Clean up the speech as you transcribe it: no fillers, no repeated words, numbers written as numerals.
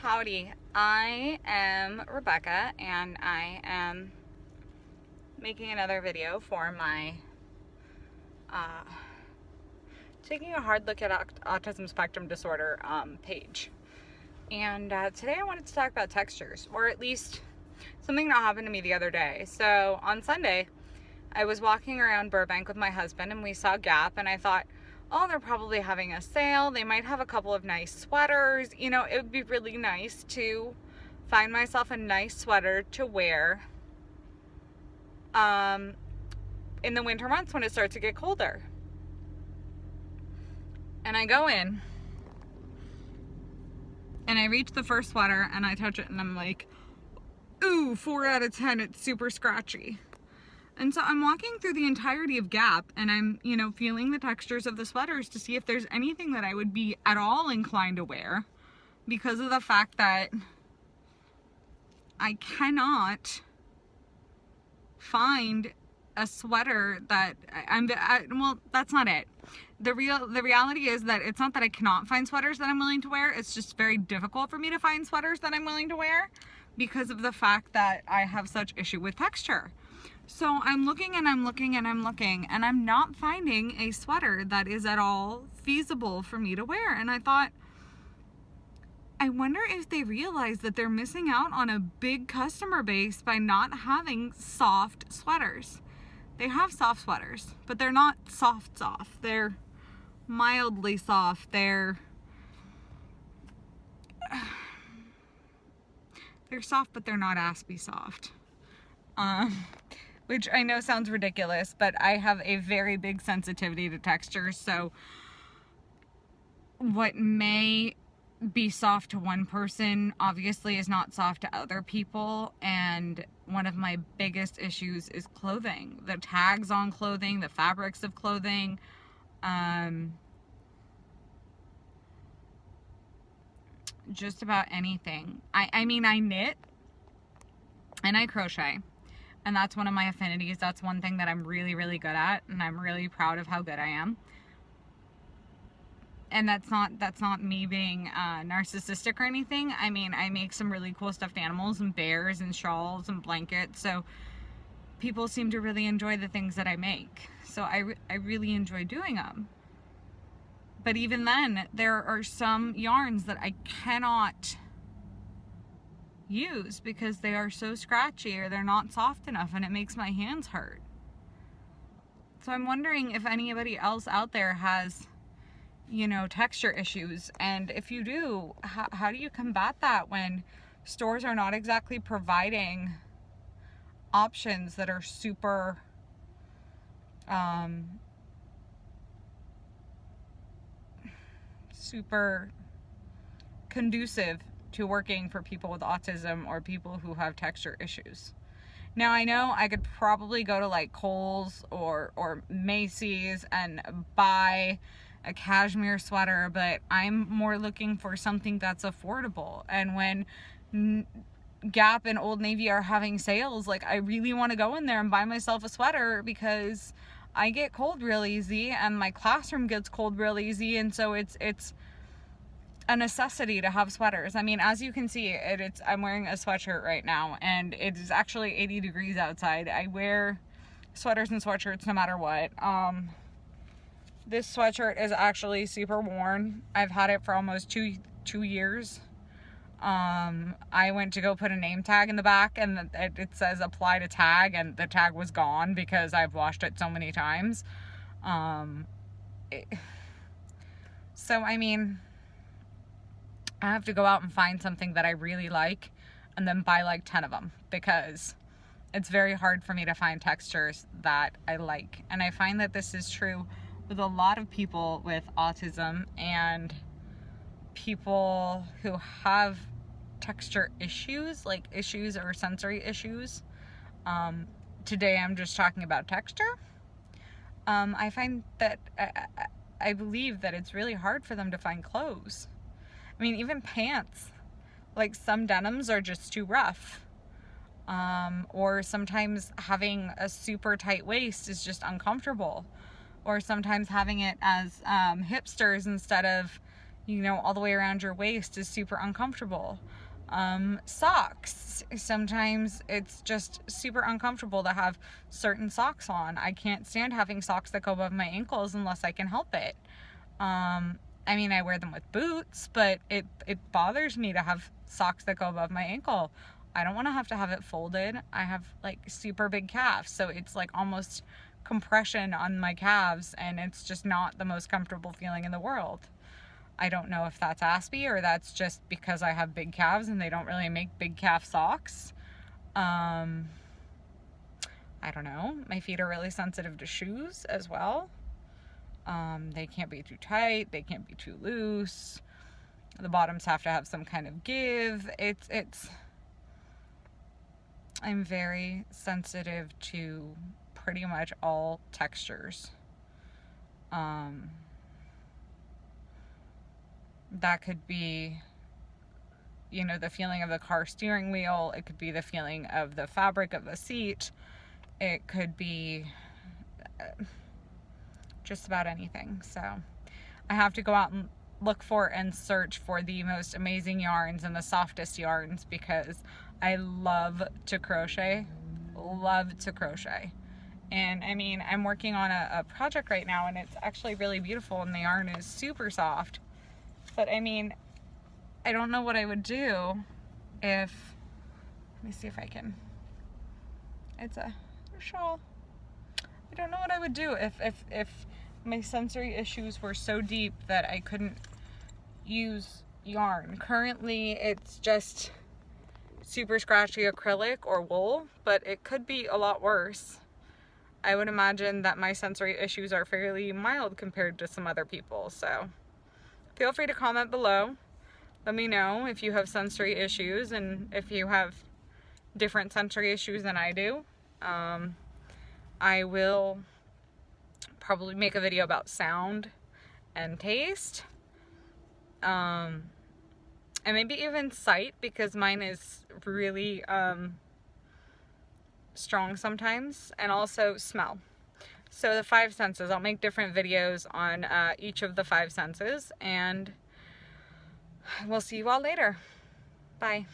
Howdy, I am Rebecca and I am making another video for my taking a hard look at autism spectrum disorder page. And today I wanted to talk about textures, or at least something that happened to me the other day. So on Sunday, I was walking around Burbank with my husband and we saw Gap, and I thought, oh, they're probably having a sale. They might have a couple of nice sweaters. You know, it would be really nice to find myself a nice sweater to wear in the winter months when it starts to get colder. And I go in and I reach the first sweater and I touch it and I'm like, ooh, 4 out of 10, it's super scratchy. And so I'm walking through the entirety of Gap and I'm, feeling the textures of the sweaters to see if there's anything that I would be at all inclined to wear, because of the fact that I cannot find a sweater that well, that's not it. The reality is that it's not that I cannot find sweaters that I'm willing to wear. It's just very difficult for me to find sweaters that I'm willing to wear because of the fact that I have such issue with texture. So I'm looking and I'm looking and I'm looking and I'm not finding a sweater that is at all feasible for me to wear. And I thought, I wonder if they realize that they're missing out on a big customer base by not having soft sweaters. They have soft sweaters, but they're not soft. They're mildly soft. They're soft, but they're not aspy soft. Which I know sounds ridiculous, but I have a very big sensitivity to texture. So what may be soft to one person obviously is not soft to other people. And one of my biggest issues is clothing. The tags on clothing, the fabrics of clothing. Just about anything. I mean, I knit and I crochet. And that's one of my affinities. That's one thing that I'm really, really good at. And I'm really proud of how good I am. And that's not me being narcissistic or anything. I mean, I make some really cool stuffed animals and bears and shawls and blankets. So people seem to really enjoy the things that I make. So I really enjoy doing them. But even then, there are some yarns that I cannot use because they are so scratchy or they're not soft enough, and it makes my hands hurt. So I'm wondering if anybody else out there has, texture issues, and if you do, how do you combat that when stores are not exactly providing options that are super super conducive to working for people with autism or people who have texture issues. Now, I know I could probably go to like Kohl's or Macy's and buy a cashmere sweater, but I'm more looking for something that's affordable. And when Gap and Old Navy are having sales, like, I really want to go in there and buy myself a sweater because I get cold real easy and my classroom gets cold real easy, and so it's a necessity to have sweaters. I mean, as you can see, I'm wearing a sweatshirt right now, and it is actually 80 degrees outside. I wear sweaters and sweatshirts no matter what. This sweatshirt is actually super worn. I've had it for almost two years. I went to go put a name tag in the back, and it says apply to tag, and the tag was gone because I've washed it so many times. So, I mean, I have to go out and find something that I really like and then buy like 10 of them, because it's very hard for me to find textures that I like. And I find that this is true with a lot of people with autism and people who have texture issues, like issues or sensory issues. Today I'm just talking about texture. I find that I believe that it's really hard for them to find clothes. I mean, even pants, like some denims are just too rough. Or sometimes having a super tight waist is just uncomfortable. Or sometimes having it as hipsters instead of, you know, all the way around your waist is super uncomfortable. Socks. Sometimes it's just super uncomfortable to have certain socks on. I can't stand having socks that go above my ankles unless I can help it. I mean, I wear them with boots, but it bothers me to have socks that go above my ankle. I don't want to have it folded. I have like super big calves, so it's like almost compression on my calves, and it's just not the most comfortable feeling in the world. I don't know if that's Aspie or that's just because I have big calves and they don't really make big calf socks. I don't know. My feet are really sensitive to shoes as well. They can't be too tight. They can't be too loose. The bottoms have to have some kind of give. I'm very sensitive to pretty much all textures. That could be, you know, the feeling of the car steering wheel. It could be the feeling of the fabric of the seat. It could be just about anything. So I have to go out and look for and search for the most amazing yarns and the softest yarns, because I love to crochet. And I mean, I'm working on a project right now, and it's actually really beautiful, and the yarn is super soft. But I mean, I don't know what I would do if, let me see if I can, it's a shawl. I don't know what I would do if my sensory issues were so deep that I couldn't use yarn. Currently, it's just super scratchy acrylic or wool, but it could be a lot worse. I would imagine that my sensory issues are fairly mild compared to some other people, so feel free to comment below. Let me know if you have sensory issues and if you have different sensory issues than I do. I will probably make a video about sound and taste. And maybe even sight, because mine is really strong sometimes, and also smell. So the 5 senses, I'll make different videos on each of the 5 senses, and we'll see you all later. Bye.